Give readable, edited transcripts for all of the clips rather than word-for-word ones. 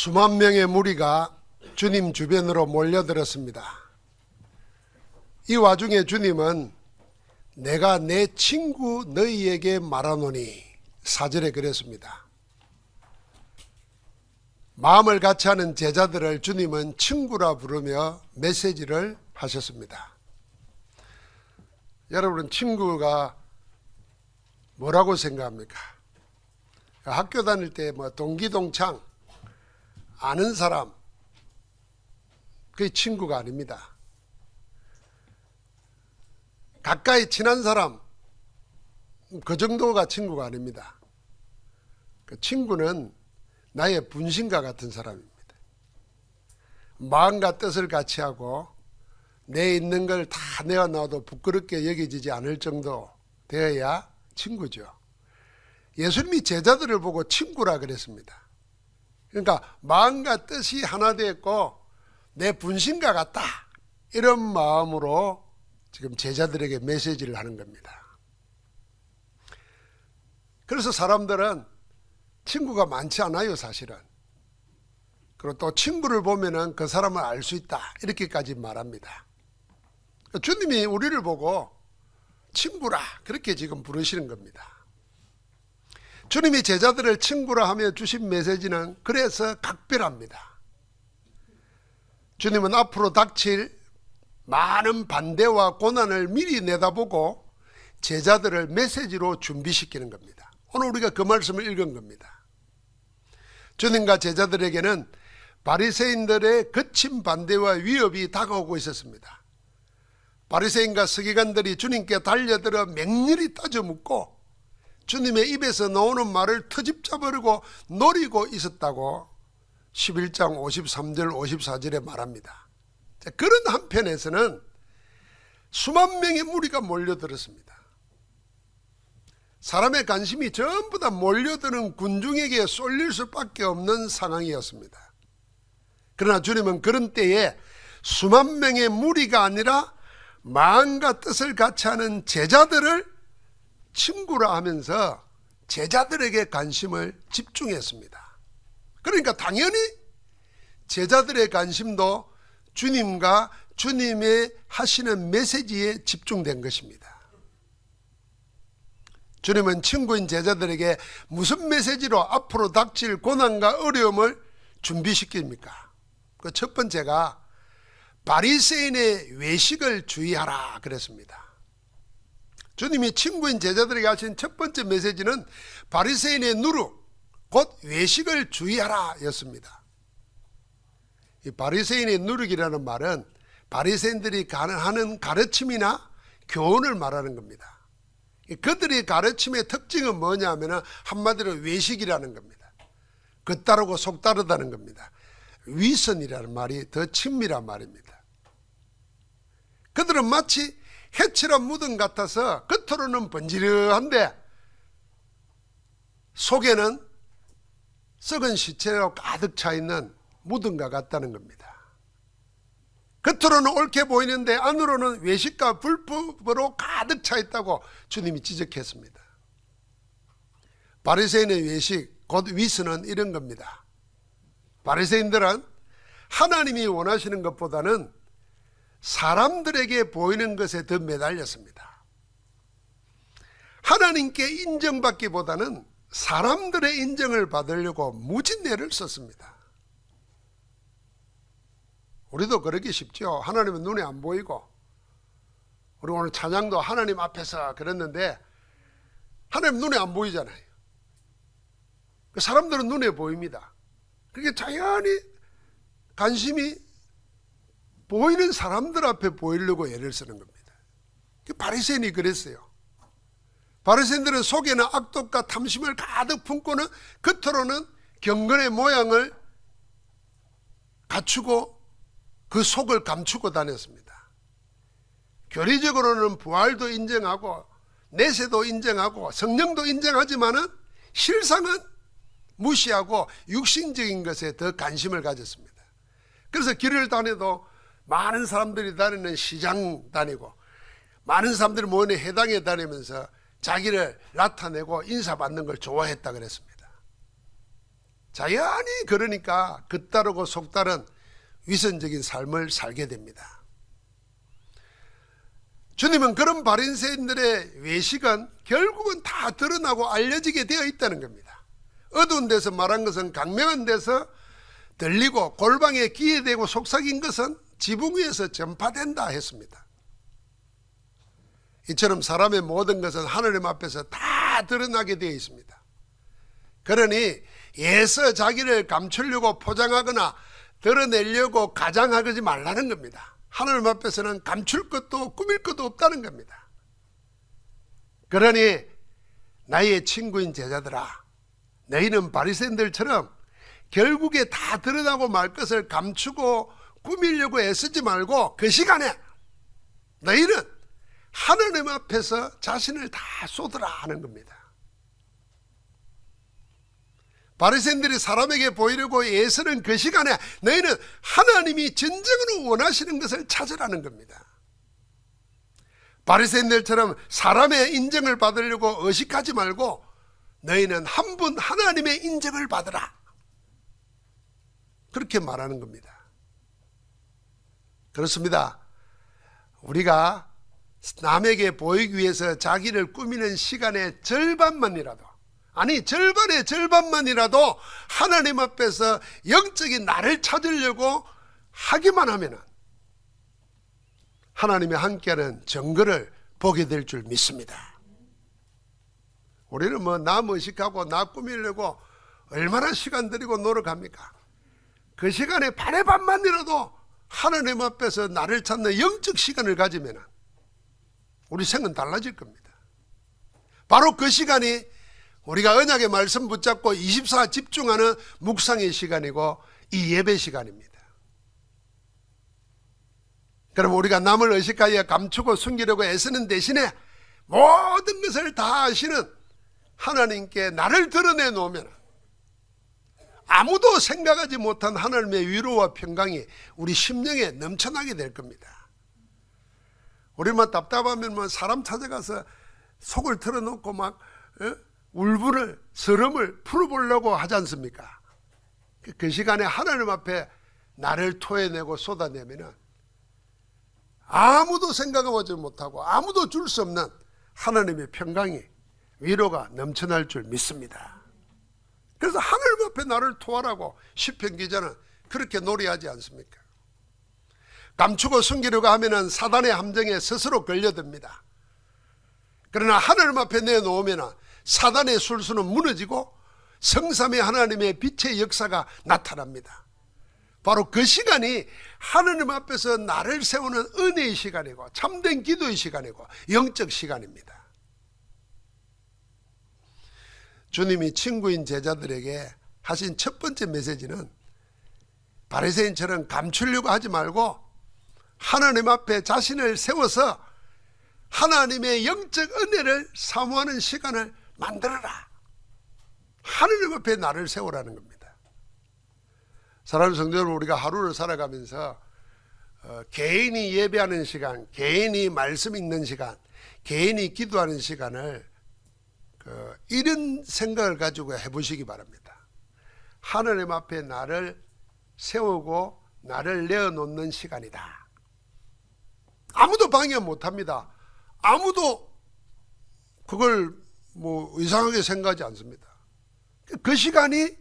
수만 명의 무리가 주님 주변으로 몰려들었습니다. 이 와중에 주님은 내가 내 친구 너희에게 말하노니 4절에 그랬습니다. 마음을 같이 하는 제자들을 주님은 친구라 부르며 메시지를 하셨습니다. 여러분은 친구가 뭐라고 생각합니까? 학교 다닐 때 동기동창 아는 사람, 그게 친구가 아닙니다. 가까이 친한 사람, 그 정도가 친구가 아닙니다. 그 친구는 나의 분신과 같은 사람입니다. 마음과 뜻을 같이 하고 내 있는 걸 다 내어놔도 부끄럽게 여겨지지 않을 정도 되어야 친구죠. 예수님이 제자들을 보고 친구라 그랬습니다. 그러니까 마음과 뜻이 하나 되었고 내 분신과 같다, 이런 마음으로 지금 제자들에게 메시지를 하는 겁니다. 그래서 사람들은 친구가 많지 않아요, 사실은. 그리고 또 친구를 보면은 그 사람을 알 수 있다, 이렇게까지 말합니다. 주님이 우리를 보고 친구라 그렇게 지금 부르시는 겁니다. 주님이 제자들을 친구라 하며 주신 메시지는 그래서 각별합니다. 주님은 앞으로 닥칠 많은 반대와 고난을 미리 내다보고 제자들을 메시지로 준비시키는 겁니다. 오늘 우리가 그 말씀을 읽은 겁니다. 주님과 제자들에게는 바리새인들의 거친 반대와 위협이 다가오고 있었습니다. 바리새인과 서기관들이 주님께 달려들어 맹렬히 따져 묻고 주님의 입에서 나오는 말을 트집자 버리고 노리고 있었다고 11장 53절 54절에 말합니다. 그런 한편에서는 수만 명의 무리가 몰려들었습니다. 사람의 관심이 전부 다 몰려드는 군중에게 쏠릴 수밖에 없는 상황이었습니다. 그러나 주님은 그런 때에 수만 명의 무리가 아니라 마음과 뜻을 같이 하는 제자들을 친구라 하면서 제자들에게 관심을 집중했습니다. 그러니까 당연히 제자들의 관심도 주님과 주님의 하시는 메시지에 집중된 것입니다. 주님은 친구인 제자들에게 무슨 메시지로 앞으로 닥칠 고난과 어려움을 준비시킵니까? 그 첫 번째가 바리새인의 외식을 주의하라 그랬습니다. 주님이 친구인 제자들에게 하신 첫 번째 메시지는 바리새인의 누룩, 곧 외식을 주의하라 였습니다. 이 바리새인의 누룩이라는 말은 바리새인들이 하는 가르침이나 교훈을 말하는 겁니다. 그들의 가르침의 특징은 뭐냐면 한마디로 외식이라는 겁니다. 겉다르고 속다르다는 겁니다. 위선이라는 말이 더 친밀한 말입니다. 그들은 마치 해칠한 무덤 같아서 겉으로는 번지르한데 속에는 썩은 시체로 가득 차 있는 무덤과 같다는 겁니다. 겉으로는 옳게 보이는데 안으로는 외식과 불법으로 가득 차 있다고 주님이 지적했습니다. 바리새인의 외식, 곧 위선은 이런 겁니다. 바리새인들은 하나님이 원하시는 것보다는 사람들에게 보이는 것에 더 매달렸습니다. 하나님께 인정받기보다는 사람들의 인정을 받으려고 무진애를 썼습니다. 우리도 그러기 쉽죠. 하나님은 눈에 안 보이고, 우리 오늘 찬양도 하나님 앞에서 그랬는데 하나님 눈에 안 보이잖아요. 사람들은 눈에 보입니다. 그게 자연히 관심이 보이는 사람들 앞에 보이려고 애를 쓰는 겁니다. 바리새인이 그랬어요. 바리새인들은 속에는 악독과 탐심을 가득 품고는 겉으로는 경건의 모양을 갖추고 그 속을 감추고 다녔습니다. 교리적으로는 부활도 인정하고 내세도 인정하고 성령도 인정하지만은 실상은 무시하고 육신적인 것에 더 관심을 가졌습니다. 그래서 길을 다녀도 많은 사람들이 다니는 시장 다니고 많은 사람들이 모이는 회당에 다니면서 자기를 나타내고 인사받는 걸 좋아했다 그랬습니다. 자연히 그러니까 겉다르고 속다른 위선적인 삶을 살게 됩니다. 주님은 그런 바리새인들의 외식은 결국은 다 드러나고 알려지게 되어 있다는 겁니다. 어두운 데서 말한 것은 강명한 데서 들리고 골방에 귀에 대고 속삭인 것은 지붕 위에서 전파된다 했습니다. 이처럼 사람의 모든 것은 하느님 앞에서 다 드러나게 되어 있습니다. 그러니 애써 자기를 감추려고 포장하거나 드러내려고 가장하지 말라는 겁니다. 하느님 앞에서는 감출 것도 꾸밀 것도 없다는 겁니다. 그러니 나의 친구인 제자들아, 너희는 바리새인들처럼 결국에 다 드러나고 말 것을 감추고 꾸미려고 애쓰지 말고 그 시간에 너희는 하느님 앞에서 자신을 다 쏟으라 하는 겁니다. 바리새인들이 사람에게 보이려고 애쓰는 그 시간에 너희는 하나님이 진정으로 원하시는 것을 찾으라는 겁니다. 바리새인들처럼 사람의 인정을 받으려고 의식하지 말고 너희는 한 분 하나님의 인정을 받으라, 그렇게 말하는 겁니다. 그렇습니다. 우리가 남에게 보이기 위해서 자기를 꾸미는 시간의 절반만이라도, 아니 절반의 절반만이라도 하나님 앞에서 영적인 나를 찾으려고 하기만 하면 하나님이 함께하는 증거를 보게 될 줄 믿습니다. 우리는 남 의식하고 나 꾸미려고 얼마나 시간 들이고 노력합니까? 그 시간에 반의 반만이라도 하나님 앞에서 나를 찾는 영적 시간을 가지면 우리 생은 달라질 겁니다. 바로 그 시간이 우리가 언약의 말씀 붙잡고 24 집중하는 묵상의 시간이고 이 예배 시간입니다. 그럼 우리가 남을 의식하여 감추고 숨기려고 애쓰는 대신에 모든 것을 다 아시는 하나님께 나를 드러내 놓으면 아무도 생각하지 못한 하나님의 위로와 평강이 우리 심령에 넘쳐나게 될 겁니다. 우리만 답답하면 사람 찾아가서 속을 털어놓고 막 울분을, 서름을 풀어보려고 하지 않습니까? 그 시간에 하나님 앞에 나를 토해내고 쏟아내면 아무도 생각하지 못하고 아무도 줄 수 없는 하나님의 평강이, 위로가 넘쳐날 줄 믿습니다. 그래서 하나님 앞에 나를 토하라고 시편 기자는 그렇게 노래하지 않습니까? 감추고 숨기려고 하면 사단의 함정에 스스로 걸려듭니다. 그러나 하나님 앞에 내놓으면 사단의 술수는 무너지고 성삼위 하나님의 빛의 역사가 나타납니다. 바로 그 시간이 하나님 앞에서 나를 세우는 은혜의 시간이고 참된 기도의 시간이고 영적 시간입니다. 주님이 친구인 제자들에게 하신 첫 번째 메시지는 바리새인처럼 감추려고 하지 말고 하나님 앞에 자신을 세워서 하나님의 영적 은혜를 사모하는 시간을 만들어라. 하나님 앞에 나를 세우라는 겁니다. 사랑하는 성도 여러분, 우리가 하루를 살아가면서 개인이 예배하는 시간, 개인이 말씀 읽는 시간, 개인이 기도하는 시간을 이런 생각을 가지고 해보시기 바랍니다. 하나님 앞에 나를 세우고 나를 내어놓는 시간이다. 아무도 방해 못합니다. 아무도 그걸 이상하게 생각하지 않습니다. 그 시간이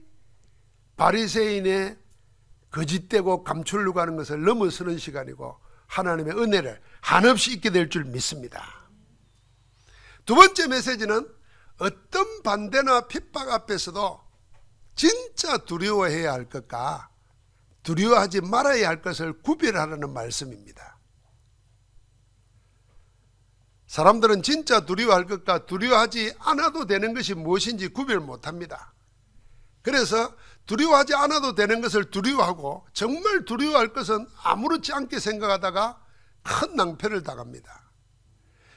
바리새인의 거짓되고 감추려고 하는 것을 넘어서는 시간이고 하나님의 은혜를 한없이 있게 될 줄 믿습니다. 두 번째 메시지는 어떤 반대나 핍박 앞에서도 진짜 두려워해야 할 것과 두려워하지 말아야 할 것을 구별하라는 말씀입니다. 사람들은 진짜 두려워할 것과 두려워하지 않아도 되는 것이 무엇인지 구별 못합니다. 그래서 두려워하지 않아도 되는 것을 두려워하고 정말 두려워할 것은 아무렇지 않게 생각하다가 큰 낭패를 당합니다.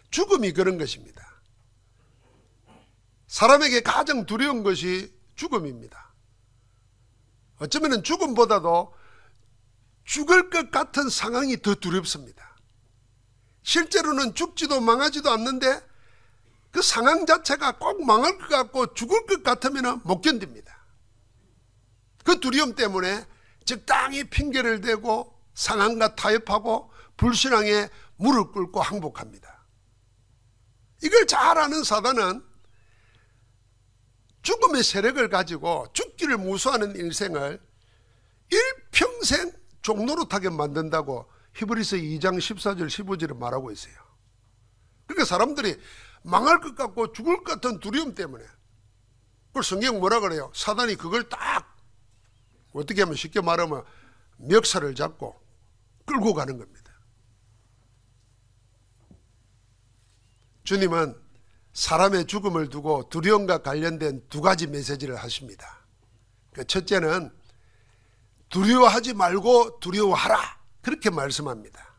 죽음이 그런 것입니다. 사람에게 가장 두려운 것이 죽음입니다. 어쩌면 죽음보다도 죽을 것 같은 상황이 더 두렵습니다. 실제로는 죽지도 망하지도 않는데 그 상황 자체가 꼭 망할 것 같고 죽을 것 같으면 못 견딥니다. 그 두려움 때문에 적당히 핑계를 대고 상황과 타협하고 불신앙에 무릎 꿇고 항복합니다. 이걸 잘 아는 사단은 죽음의 세력을 가지고 죽기를 무서워하는 인생을 일평생 종노릇하게 만든다고 히브리서 2장 14절 15절에 말하고 있어요. 그러니까 사람들이 망할 것 같고 죽을 것 같은 두려움 때문에, 그걸 성경 뭐라 그래요? 사단이 그걸 딱 어떻게 하면 쉽게 말하면 멱살을 잡고 끌고 가는 겁니다. 주님은 사람의 죽음을 두고 두려움과 관련된 두 가지 메시지를 하십니다. 그 첫째는 두려워하지 말고 두려워하라, 그렇게 말씀합니다.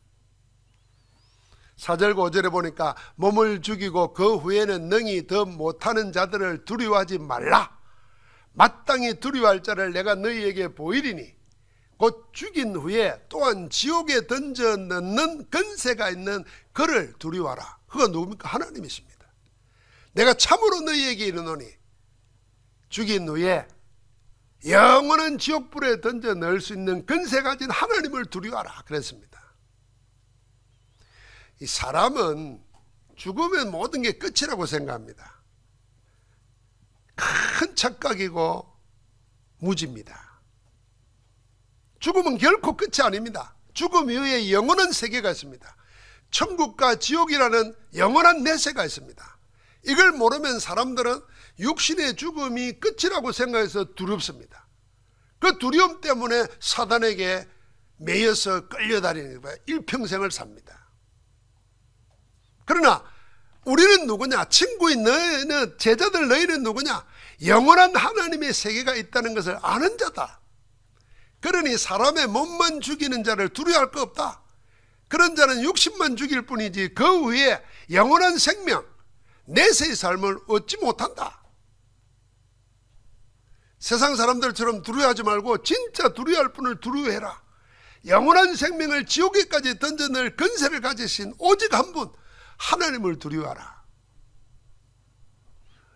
4절과 5절에 보니까 몸을 죽이고 그 후에는 능히 더 못하는 자들을 두려워하지 말라. 마땅히 두려워할 자를 내가 너희에게 보이리니 곧 죽인 후에 또한 지옥에 던져 넣는 근세가 있는 그를 두려워하라. 그가 누굽니까? 하나님이십니다. 내가 참으로 너희에게 이르노니 죽인 후에 영원한 지옥불에 던져 넣을 수 있는 근세 가진 하나님을 두려워하라 그랬습니다. 이 사람은 죽으면 모든 게 끝이라고 생각합니다. 큰 착각이고 무지입니다. 죽음은 결코 끝이 아닙니다. 죽음 이후에 영원한 세계가 있습니다. 천국과 지옥이라는 영원한 내세가 있습니다. 이걸 모르면 사람들은 육신의 죽음이 끝이라고 생각해서 두렵습니다. 그 두려움 때문에 사단에게 매여서 끌려다니는 거예요. 일평생을 삽니다. 그러나 우리는 누구냐? 친구인 너희는, 제자들 너희는 누구냐? 영원한 하나님의 세계가 있다는 것을 아는 자다. 그러니 사람의 몸만 죽이는 자를 두려워할 거 없다. 그런 자는 육신만 죽일 뿐이지 그 후에 영원한 생명, 내세의 삶을 얻지 못한다. 세상 사람들처럼 두려워하지 말고 진짜 두려워할 분을 두려워해라. 영원한 생명을 지옥에까지 던져넣을 근세를 가지신 오직 한 분, 하나님을 두려워하라.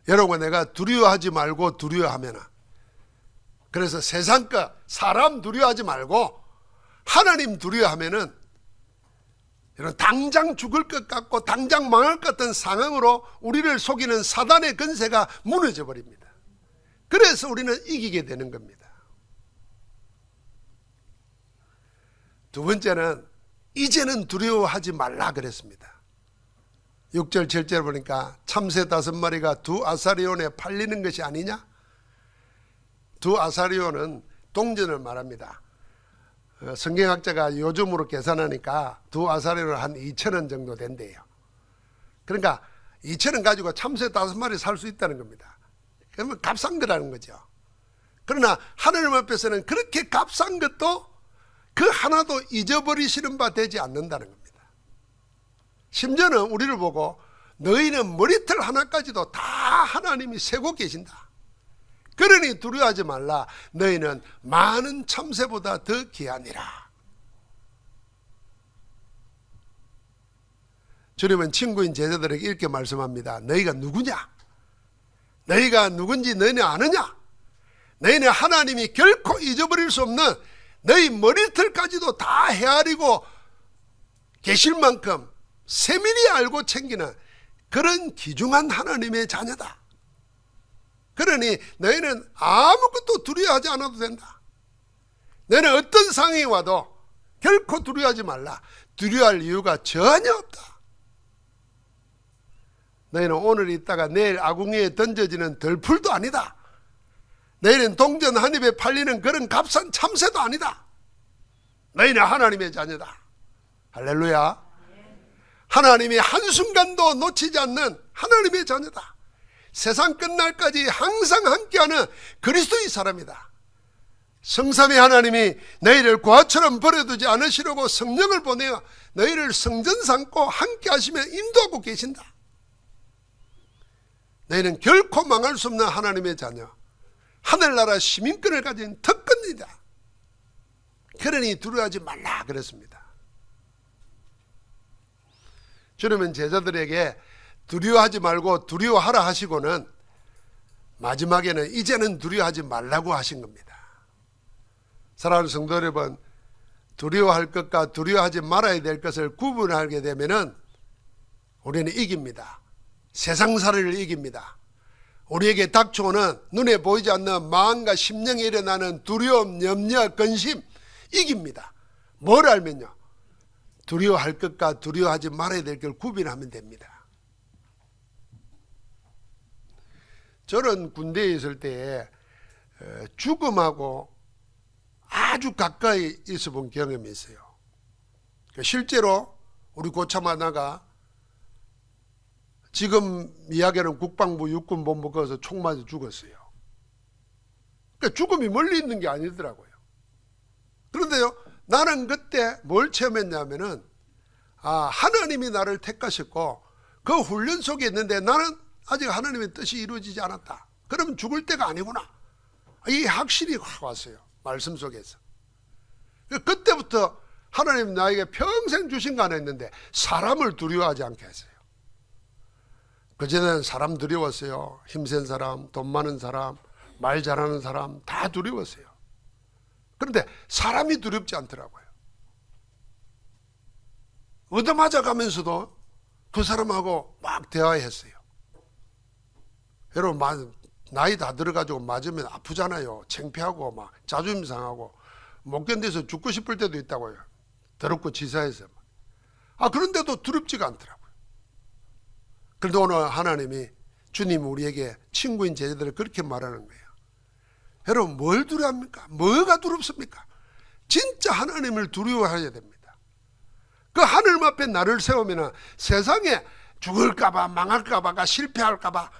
여러분, 내가 두려워하지 말고 두려워하면, 그래서 세상 것, 사람 두려워하지 말고 하나님 두려워하면은 이런 당장 죽을 것 같고 당장 망할 것 같은 상황으로 우리를 속이는 사단의 근세가 무너져 버립니다. 그래서 우리는 이기게 되는 겁니다. 두 번째는 이제는 두려워하지 말라 그랬습니다. 6절 7절 보니까 참새 5마리가 두 아사리온에 팔리는 것이 아니냐? 두 아사리온은 동전을 말합니다. 성경학자가 요즘으로 계산하니까 두 아사리온 한 2,000원 정도 된대요. 그러니까 2,000원 가지고 참새 5마리 살 수 있다는 겁니다. 그러면 값싼 거라는 거죠. 그러나 하나님 앞에서는 그렇게 값싼 것도 그 하나도 잊어버리시는 바 되지 않는다는 겁니다. 심지어는 우리를 보고 너희는 머리털 하나까지도 다 하나님이 세고 계신다. 그러니 두려워하지 말라. 너희는 많은 참새보다 더 귀하니라. 주님은 친구인 제자들에게 이렇게 말씀합니다. 너희가 누구냐? 너희가 누군지 너희는 아느냐? 너희는 하나님이 결코 잊어버릴 수 없는 너희 머리털까지도 다 헤아리고 계실 만큼 세밀히 알고 챙기는 그런 귀중한 하나님의 자녀다. 그러니 너희는 아무것도 두려워하지 않아도 된다. 너희는 어떤 상황이 와도 결코 두려워하지 말라. 두려워할 이유가 전혀 없다. 너희는 오늘 있다가 내일 아궁이에 던져지는 덜풀도 아니다. 너희는 동전 한 입에 팔리는 그런 값싼 참새도 아니다. 너희는 하나님의 자녀다. 할렐루야. 하나님이 한순간도 놓치지 않는 하나님의 자녀다. 세상 끝날까지 항상 함께하는 그리스도의 사람이다. 성삼위 하나님이 너희를 고아처럼 버려두지 않으시려고 성령을 보내어 너희를 성전 삼고 함께 하시며 인도하고 계신다. 너희는 결코 망할 수 없는 하나님의 자녀, 하늘나라 시민권을 가진 특권이다. 그러니 두려워하지 말라 그랬습니다. 주님은 제자들에게 두려워하지 말고 두려워하라 하시고는 마지막에는 이제는 두려워하지 말라고 하신 겁니다. 사랑하는 성도 여러분, 두려워할 것과 두려워하지 말아야 될 것을 구분하게 되면은 우리는 이깁니다. 세상살이를 이깁니다. 우리에게 닥쳐오는 눈에 보이지 않는 마음과 심령에 일어나는 두려움, 염려, 근심 이깁니다. 뭘 알면요, 두려워할 것과 두려워하지 말아야 될 걸 구분하면 됩니다. 저는 군대에 있을 때 죽음하고 아주 가까이 있어 본 경험이 있어요. 실제로 우리 고참 하나가 지금 이야기하는 국방부 육군본부 거기서 총 맞아 죽었어요. 그러니까 죽음이 멀리 있는 게 아니더라고요. 그런데요, 나는 그때 뭘 체험했냐면은, 하나님이 나를 택하셨고 그 훈련 속에 있는데 나는 아직 하나님의 뜻이 이루어지지 않았다. 그러면 죽을 때가 아니구나. 이 확신이 확 왔어요. 말씀 속에서. 그때부터 하나님 나에게 평생 주신 거 하나 있는데 사람을 두려워하지 않게 했어요. 그전에는 사람 두려웠어요. 힘센 사람, 돈 많은 사람, 말 잘하는 사람 다 두려웠어요. 그런데 사람이 두렵지 않더라고요. 얻어맞아 가면서도 그 사람하고 막 대화했어요. 여러분, 나이 다 들어가지고 맞으면 아프잖아요. 창피하고 막 자존심 상하고 못 견뎌서 죽고 싶을 때도 있다고요. 더럽고 치사해서. 그런데도 두렵지가 않더라고요. 그런데 오늘 하나님이, 주님이 우리에게 친구인 제자들을 그렇게 말하는 거예요. 여러분, 뭘 두려워합니까? 뭐가 두렵습니까? 진짜 하나님을 두려워해야 됩니다. 그 하늘 앞에 나를 세우면 세상에 죽을까봐, 망할까봐, 실패할까봐,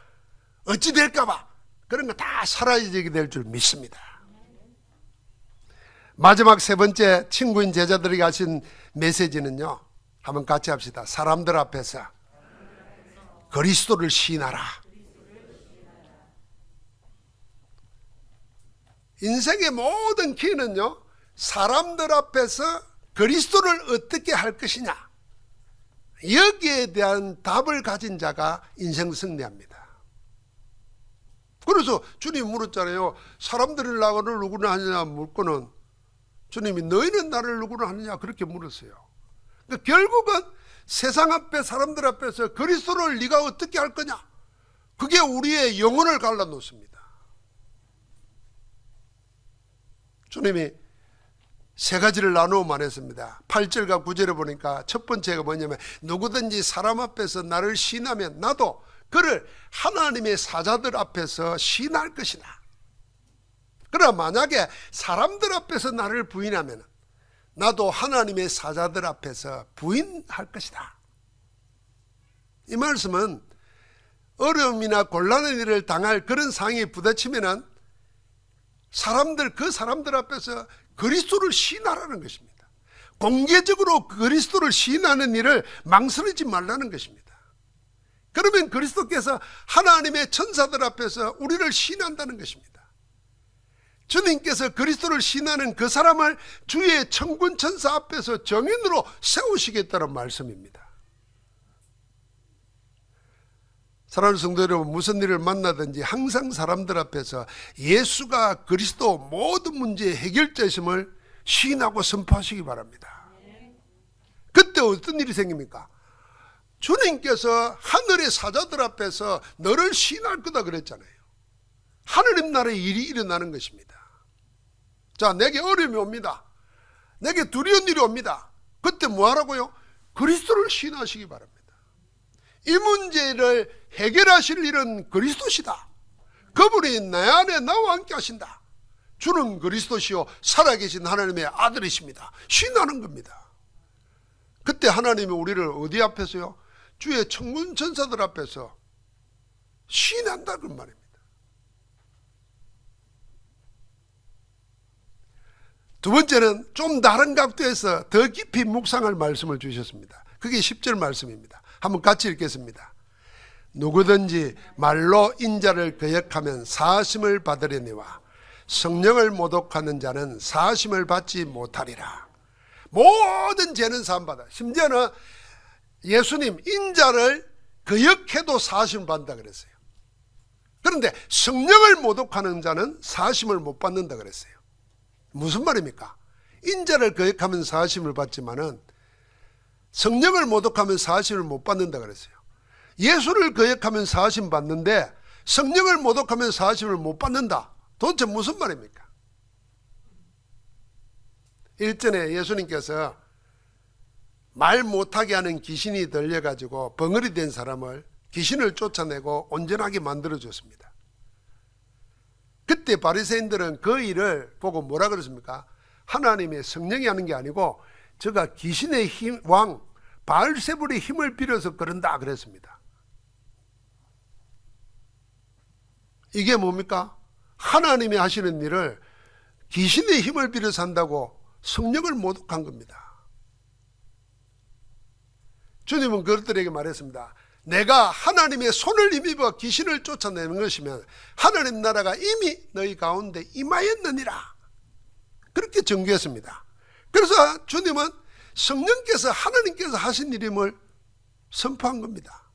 어찌 될까봐 그런 거 다 사라지게 될 줄 믿습니다. 마지막 세 번째 친구인 제자들에게 하신 메시지는요, 한번 같이 합시다. 사람들 앞에서 그리스도를 시인하라. 인생의 모든 키는요, 사람들 앞에서 그리스도를 어떻게 할 것이냐, 여기에 대한 답을 가진 자가 인생 승리합니다. 그래서 주님이 물었잖아요. 사람들이 나를 누구나 하느냐 묻고는 주님이 너희는 나를 누구나 하느냐 그렇게 물었어요. 그러니까 결국은 세상 앞에, 사람들 앞에서 그리스도를 네가 어떻게 할 거냐, 그게 우리의 영혼을 갈라놓습니다. 주님이 세 가지를 나누어 말했습니다. 8절과 9절에 보니까 첫 번째가 뭐냐면, 누구든지 사람 앞에서 나를 시인하면 나도 그를 하나님의 사자들 앞에서 시인할 것이다. 그러나 만약에 사람들 앞에서 나를 부인하면 나도 하나님의 사자들 앞에서 부인할 것이다. 이 말씀은 어려움이나 곤란한 일을 당할 그런 상황에 부딪히면은 그 사람들 앞에서 그리스도를 시인하라는 것입니다. 공개적으로 그리스도를 시인하는 일을 망설이지 말라는 것입니다. 그러면 그리스도께서 하나님의 천사들 앞에서 우리를 시인한다는 것입니다. 주님께서 그리스도를 시인하는 그 사람을 주의 천군 천사 앞에서 정인으로 세우시겠다는 말씀입니다. 사랑하는 성도 여러분, 무슨 일을 만나든지 항상 사람들 앞에서 예수가 그리스도 모든 문제의 해결자이심을 시인하고 선포하시기 바랍니다. 그때 어떤 일이 생깁니까? 주님께서 하늘의 사자들 앞에서 너를 시인할 거다 그랬잖아요. 하느님 나라의 일이 일어나는 것입니다. 자, 내게 어려움이 옵니다. 내게 두려운 일이 옵니다. 그때 뭐 하라고요? 그리스도를 시인하시기 바랍니다. 이 문제를 해결하실 일은 그리스도시다. 그분이 내 안에 나와 함께 하신다. 주는 그리스도시요 살아계신 하나님의 아들이십니다. 시인하는 겁니다. 그때 하나님이 우리를 어디 앞에서요? 주의 천군 천사들 앞에서 시인한다 그 말입니다. 두 번째는 좀 다른 각도에서 더 깊이 묵상할 말씀을 주셨습니다. 그게 10절 말씀입니다. 한번 같이 읽겠습니다. 누구든지 말로 인자를 거역하면 사하심을 받으려니와 성령을 모독하는 자는 사하심을 받지 못하리라. 모든 죄는 사함받아. 심지어는 예수님 인자를 거역해도 사하심을 받는다 그랬어요. 그런데 성령을 모독하는 자는 사하심을 못 받는다 그랬어요. 무슨 말입니까? 인자를 거역하면 사하심을 받지만은 성령을 모독하면 사하심을 못 받는다 그랬어요. 예수를 거역하면 사하심 받는데 성령을 모독하면 사하심을 못 받는다. 도대체 무슨 말입니까? 일전에 예수님께서 말 못하게 하는 귀신이 들려가지고 벙어리 된 사람을 귀신을 쫓아내고 온전하게 만들어줬습니다. 그때 바리새인들은 그 일을 보고 뭐라 그랬습니까? 하나님의 성령이 하는 게 아니고 저가 귀신의 힘, 왕 바알세불의 힘을 빌어서 그런다 그랬습니다. 이게 뭡니까? 하나님이 하시는 일을 귀신의 힘을 빌어서 한다고 성령을 모독한 겁니다. 주님은 그들에게 말했습니다. 내가 하나님의 손을 힘입어 귀신을 쫓아내는 것이면 하나님 나라가 이미 너희 가운데 임하였느니라. 그렇게 전개했습니다. 그래서 주님은 성령께서 하나님께서 하신 일임을 선포한 겁니다.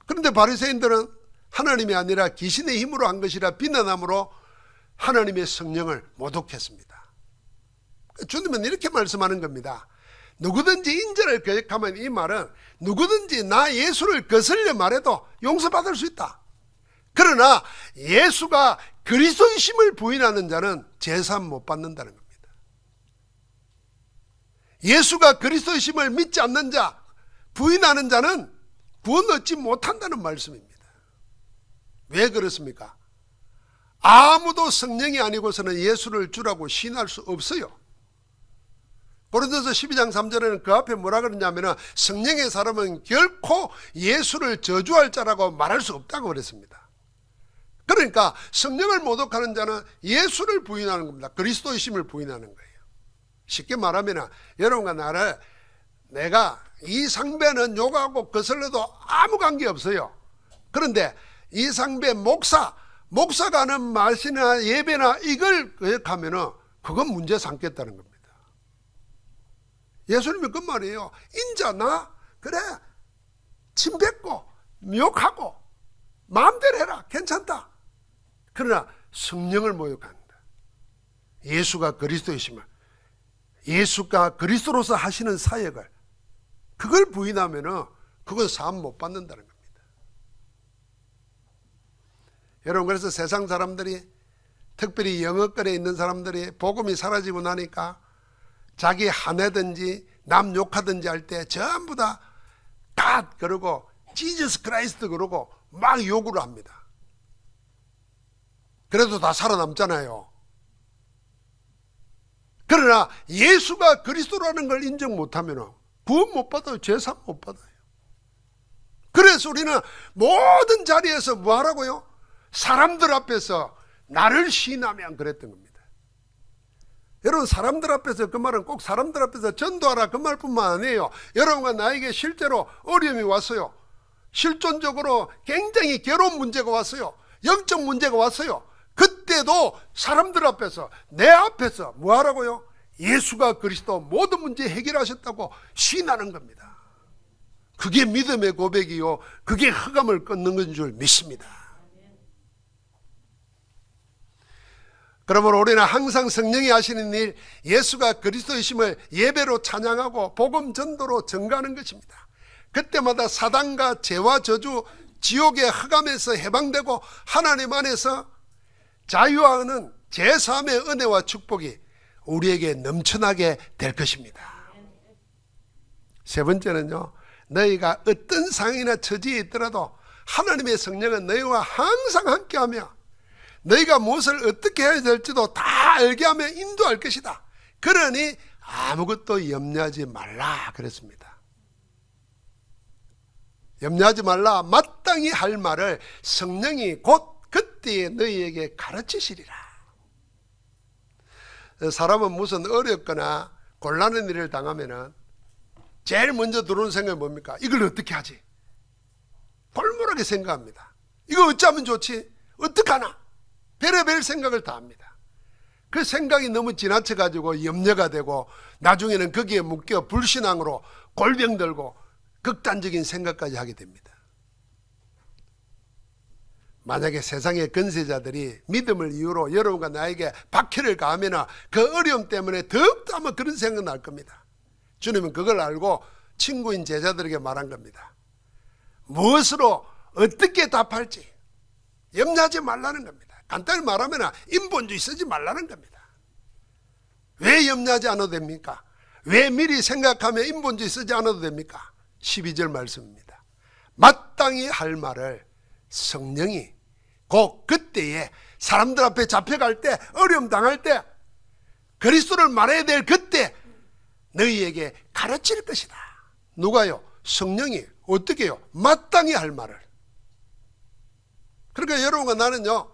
그런데 바리새인들은 하나님이 아니라 귀신의 힘으로 한 것이라 비난함으로 하나님의 성령을 모독했습니다. 주님은 이렇게 말씀하는 겁니다. 누구든지 인자를 거역하면, 이 말은 누구든지 나 예수를 거슬려 말해도 용서받을 수 있다. 그러나 예수가 그리스도이심을 부인하는 자는 제사함 못 받는다는 겁니다. 예수가 그리스도이심을 믿지 않는 자, 부인하는 자는 구원 얻지 못한다는 말씀입니다. 왜 그렇습니까? 아무도 성령이 아니고서는 예수를 주라고 시인할 수 없어요. 고린도서 12장 3절에는 그 앞에 뭐라 그러냐면 성령의 사람은 결코 예수를 저주할 자라고 말할 수 없다고 그랬습니다. 그러니까 성령을 모독하는 자는 예수를 부인하는 겁니다. 그리스도의심을 부인하는 거예요. 쉽게 말하면 여러분과 나를 내가 이상배는 욕하고 거슬러도 아무 관계 없어요. 그런데 이상배 목사가 하는 말이나 예배나 이걸 거역하면 그건 문제 삼겠다는 겁니다. 예수님이 그 말이에요. 인자 나 그래 침뱉고 욕하고 마음대로 해라 괜찮다. 그러나 성령을 모욕한다. 예수가 그리스도이심을, 예수가 그리스도로서 하시는 사역을 그걸 부인하면 그건 사함 못 받는다는 겁니다. 여러분, 그래서 세상 사람들이, 특별히 영어권에 있는 사람들이 복음이 사라지고 나니까 자기 한해든지 남 욕하든지 할 때 전부 다 God 그러고 지저스 크라이스트 그러고 막 욕을 합니다. 그래도 다 살아남잖아요. 그러나 예수가 그리스도라는 걸 인정 못하면 구원 못 받아요. 제사 못 받아요. 그래서 우리는 모든 자리에서 뭐 하라고요? 사람들 앞에서 나를 시인하면 그랬던 겁니다. 여러분, 사람들 앞에서, 그 말은 꼭 사람들 앞에서 전도하라 그 말뿐만 아니에요. 여러분과 나에게 실제로 어려움이 왔어요. 실존적으로 굉장히 괴로운 문제가 왔어요. 영적 문제가 왔어요. 그때도 사람들 앞에서, 내 앞에서 뭐 하라고요? 예수가 그리스도 모든 문제 해결하셨다고 시인하는 겁니다. 그게 믿음의 고백이요, 그게 흑암을 끊는 것인 줄 믿습니다. 그러므로 우리는 항상 성령이 하시는 일, 예수가 그리스도이심을 예배로 찬양하고 복음 전도로 전가하는 것입니다. 그때마다 사단과 죄와 저주, 지옥의 흑암에서 해방되고 하나님 안에서 자유하는 제3의 은혜와 축복이 우리에게 넘쳐나게 될 것입니다. 세 번째는요, 너희가 어떤 상황이나 처지에 있더라도 하나님의 성령은 너희와 항상 함께하며 너희가 무엇을 어떻게 해야 될지도 다 알게 하며 인도할 것이다. 그러니 아무것도 염려하지 말라 그랬습니다. 염려하지 말라, 마땅히 할 말을 성령이 곧 그때에 너희에게 가르치시리라. 사람은 무슨 어렵거나 곤란한 일을 당하면은 제일 먼저 들어오는 생각이 뭡니까? 이걸 어떻게 하지? 골몰하게 생각합니다. 이거 어찌하면 좋지? 어떡하나? 별의별 생각을 다 합니다. 그 생각이 너무 지나쳐가지고 염려가 되고 나중에는 거기에 묶여 불신앙으로 골병 들고 극단적인 생각까지 하게 됩니다. 만약에 세상의 권세자들이 믿음을 이유로 여러분과 나에게 박해를 가하면 그 어려움 때문에 더욱더 아마 그런 생각 날 겁니다. 주님은 그걸 알고 친구인 제자들에게 말한 겁니다. 무엇으로 어떻게 답할지 염려하지 말라는 겁니다. 간단히 말하면 인본주의 쓰지 말라는 겁니다. 왜 염려하지 않아도 됩니까? 왜 미리 생각하며 인본주의 쓰지 않아도 됩니까? 12절 말씀입니다. 마땅히 할 말을 성령이 곧 그때에 사람들 앞에 잡혀갈 때, 어려움 당할 때, 그리스도를 말해야 될 그때 너희에게 가르칠 것이다. 누가요? 성령이. 어떻게 해요? 마땅히 할 말을. 그러니까 여러분과 나는요,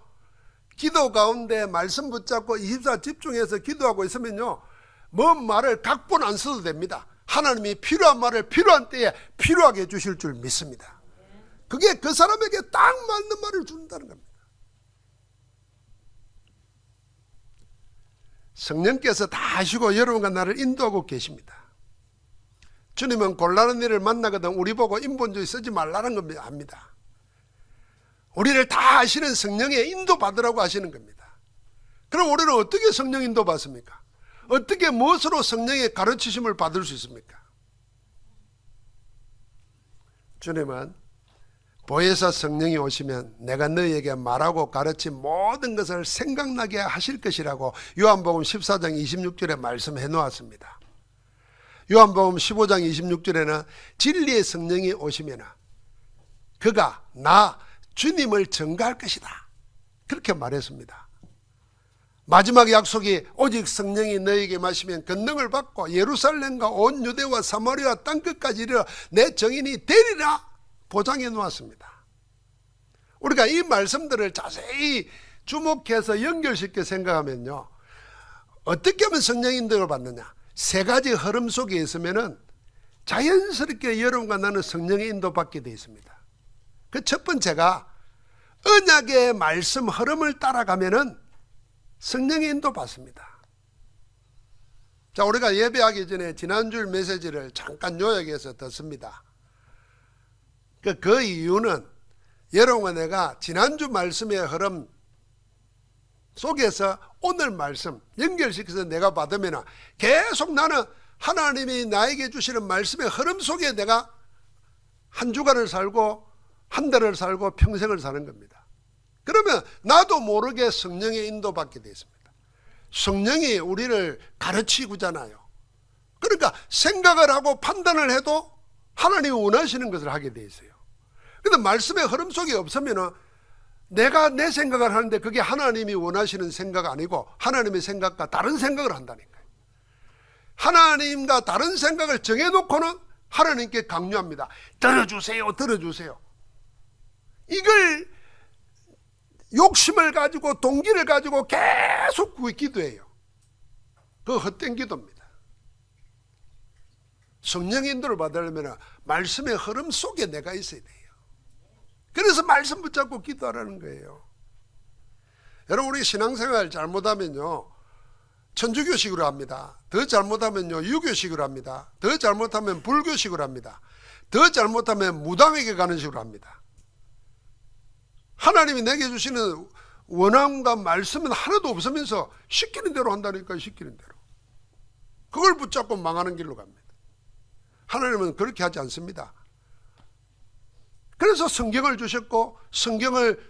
기도 가운데 말씀 붙잡고 24 집중해서 기도하고 있으면요, 뭔 말을 각본 안 써도 됩니다. 하나님이 필요한 말을 필요한 때에 필요하게 해주실 줄 믿습니다. 그게 그 사람에게 딱 맞는 말을 준다는 겁니다. 성령께서 다 하시고 여러분과 나를 인도하고 계십니다. 주님은 곤란한 일을 만나거든 우리 보고 인본주의 쓰지 말라는 겁니다. 합니다. 우리를 다 아시는 성령의 인도 받으라고 하시는 겁니다. 그럼 우리는 어떻게 성령 인도 받습니까? 어떻게 무엇으로 성령의 가르치심을 받을 수 있습니까? 주님은 보혜사 성령이 오시면 내가 너희에게 말하고 가르친 모든 것을 생각나게 하실 것이라고 요한복음 14장 26절에 말씀해 놓았습니다. 요한복음 15장 26절에는 진리의 성령이 오시면 그가 나 주님을 증거할 것이다. 그렇게 말했습니다. 마지막 약속이 오직 성령이 너희에게 마시면 권능을 받고 예루살렘과 온 유대와 사마리아 땅끝까지 이르러 내 증인이 되리라 보장해 놓았습니다. 우리가 이 말씀들을 자세히 주목해서 연결시켜 생각하면요, 어떻게 하면 성령 인도를 받느냐? 세 가지 흐름 속에 있으면은 자연스럽게 여러분과 나는 성령의 인도받게 되어 있습니다. 그 첫 번째가 언약의 말씀 흐름을 따라가면은 성령의 인도받습니다. 자, 우리가 예배하기 전에 지난주 메시지를 잠깐 요약해서 듣습니다. 그 이유는 여러분과 내가 지난주 말씀의 흐름 속에서 오늘 말씀 연결시켜서 내가 받으면 계속 나는 하나님이 나에게 주시는 말씀의 흐름 속에 내가 한 주간을 살고 한 달을 살고 평생을 사는 겁니다. 그러면 나도 모르게 성령의 인도받게 되어 있습니다. 성령이 우리를 가르치고잖아요. 그러니까 생각을 하고 판단을 해도 하나님이 원하시는 것을 하게 되어 있어요. 그런데 말씀의 흐름 속에 없으면 내가 내 생각을 하는데 그게 하나님이 원하시는 생각 아니고 하나님의 생각과 다른 생각을 한다니까요. 하나님과 다른 생각을 정해놓고는 하나님께 강요합니다. 들어주세요, 들어주세요. 이걸 욕심을 가지고 동기를 가지고 계속 기도해요. 그거 헛된 기도입니다. 성령의 인도를 받으려면 말씀의 흐름 속에 내가 있어야 돼요. 그래서 말씀 붙잡고 기도하라는 거예요. 여러분, 우리 신앙생활 잘못하면요, 천주교식으로 합니다. 더 잘못하면요, 유교식으로 합니다. 더 잘못하면 불교식으로 합니다. 더 잘못하면 무당에게 가는 식으로 합니다. 하나님이 내게 주시는 원함과 말씀은 하나도 없으면서 시키는 대로 한다니까. 시키는 대로. 그걸 붙잡고 망하는 길로 갑니다. 하나님은 그렇게 하지 않습니다. 그래서 성경을 주셨고 성경을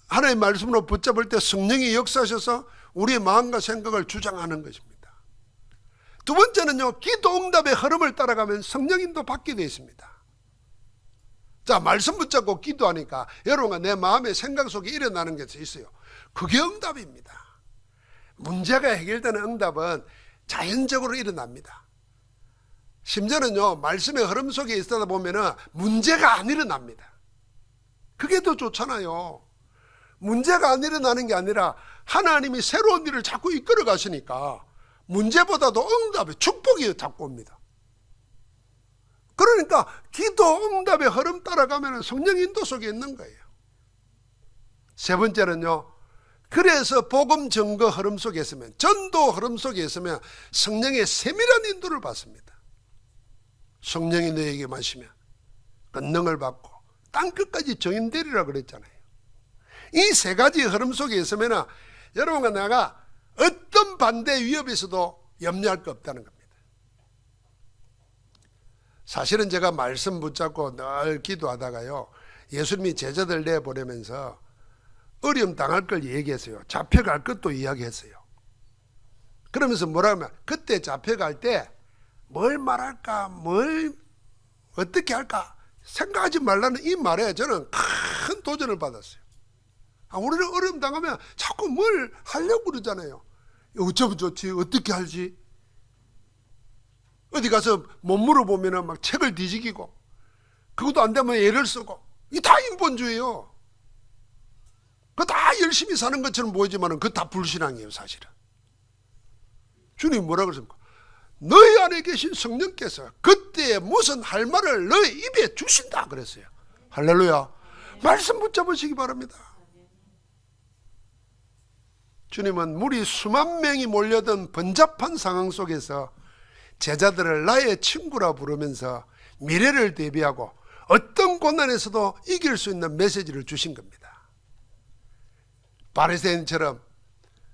하나님의 말씀으로 붙잡을 때 성령이 역사하셔서 우리의 마음과 생각을 주장하는 것입니다. 두 번째는요, 기도 응답의 흐름을 따라가면 성령인도 받게 되어 있습니다. 자, 말씀 붙잡고 기도하니까 여러분과 내 마음의 생각 속에 일어나는 게 있어요. 그게 응답입니다. 문제가 해결되는 응답은 자연적으로 일어납니다. 심지어는요, 말씀의 흐름 속에 있다 보면은 문제가 안 일어납니다. 그게 더 좋잖아요. 문제가 안 일어나는 게 아니라 하나님이 새로운 일을 자꾸 이끌어 가시니까 문제보다도 응답의 축복이 자꾸 옵니다. 그러니까 기도 응답의 흐름 따라가면 성령 인도 속에 있는 거예요. 세 번째는요, 그래서 복음 증거 흐름 속에 있으면, 전도 흐름 속에 있으면 성령의 세밀한 인도를 받습니다. 성령이 너에게 마시면 권능을 받고 땅끝까지 정인되리라 그랬잖아요. 이 세 가지 흐름 속에 있으면 여러분과 내가 어떤 반대 위협이 있어도 염려할 거 없다는 겁니다. 사실은 제가 말씀 붙잡고 늘 기도하다가요, 예수님이 제자들 내보내면서 어려움 당할 걸 얘기했어요. 잡혀갈 것도 이야기했어요. 그러면서 뭐라 하면, 그때 잡혀갈 때 뭘 말할까, 뭘 어떻게 할까 생각하지 말라는 이 말에 저는 큰 도전을 받았어요. 우리는 어려움 당하면 자꾸 뭘 하려고 그러잖아요. 어쩌면 좋지, 어떻게 할지. 어디 가서 못 물어보면 막 책을 뒤지기고, 그것도 안 되면 애를 쓰고, 이게 다 인본주의예요. 그거 다 열심히 사는 것처럼 보이지만 그거 다 불신앙이에요, 사실은. 주님 뭐라 그랬습니까? 너희 안에 계신 성령께서 그때 무슨 할 말을 너희 입에 주신다 그랬어요. 할렐루야. 말씀 붙잡으시기 바랍니다. 주님은 물이 수만 명이 몰려든 번잡한 상황 속에서 제자들을 나의 친구라 부르면서 미래를 대비하고 어떤 고난에서도 이길 수 있는 메시지를 주신 겁니다. 바리새인처럼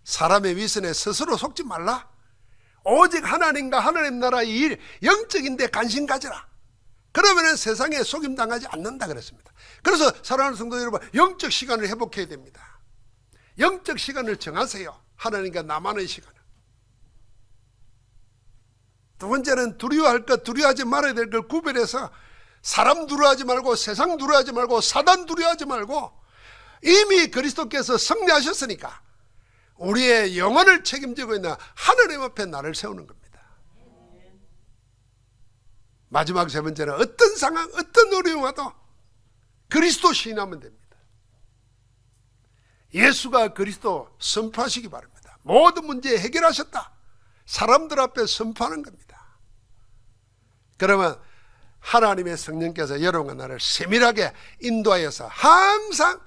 사람의 위선에 스스로 속지 말라. 오직 하나님과 하나님 나라의 일, 영적인 데 관심 가져라. 그러면 세상에 속임당하지 않는다 그랬습니다. 그래서 사랑하는 성도 여러분, 영적 시간을 회복해야 됩니다. 영적 시간을 정하세요. 하나님과 나만의 시간을. 두 번째는 두려워할 것, 두려워하지 말아야 될 걸 구별해서 사람 두려워하지 말고, 세상 두려워하지 말고, 사단 두려워하지 말고, 이미 그리스도께서 승리하셨으니까 우리의 영혼을 책임지고 있는 하나님 앞에 나를 세우는 겁니다. 마지막 세 번째는 어떤 상황, 어떤 어려움 와도 그리스도 시인하면 됩니다. 예수가 그리스도 선포하시기 바랍니다. 모든 문제 해결하셨다. 사람들 앞에 선포하는 겁니다. 그러면 하나님의 성령께서 여러분과 나를 세밀하게 인도하여서 항상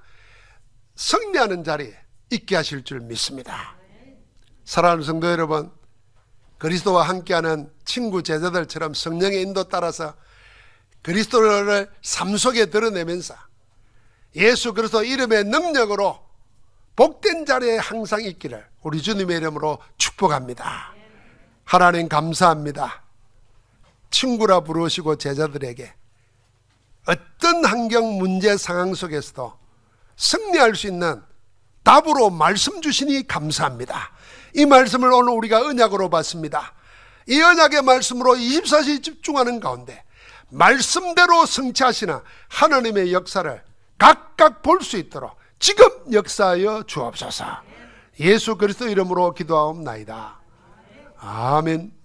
승리하는 자리에 있게 하실 줄 믿습니다. 사랑하는 성도 여러분, 그리스도와 함께하는 친구 제자들처럼 성령의 인도 따라서 그리스도를 삶 속에 드러내면서 예수 그리스도 이름의 능력으로 복된 자리에 항상 있기를 우리 주님의 이름으로 축복합니다. 하나님 감사합니다. 친구라 부르시고 제자들에게 어떤 환경 문제 상황 속에서도 승리할 수 있는 답으로 말씀 주시니 감사합니다. 이 말씀을 오늘 우리가 언약으로 받습니다. 이 언약의 말씀으로 24시간 집중하는 가운데 말씀대로 성취하시는 하나님의 역사를 각각 볼 수 있도록 지금 역사하여 주옵소서. 예수 그리스도 이름으로 기도하옵나이다. 아멘.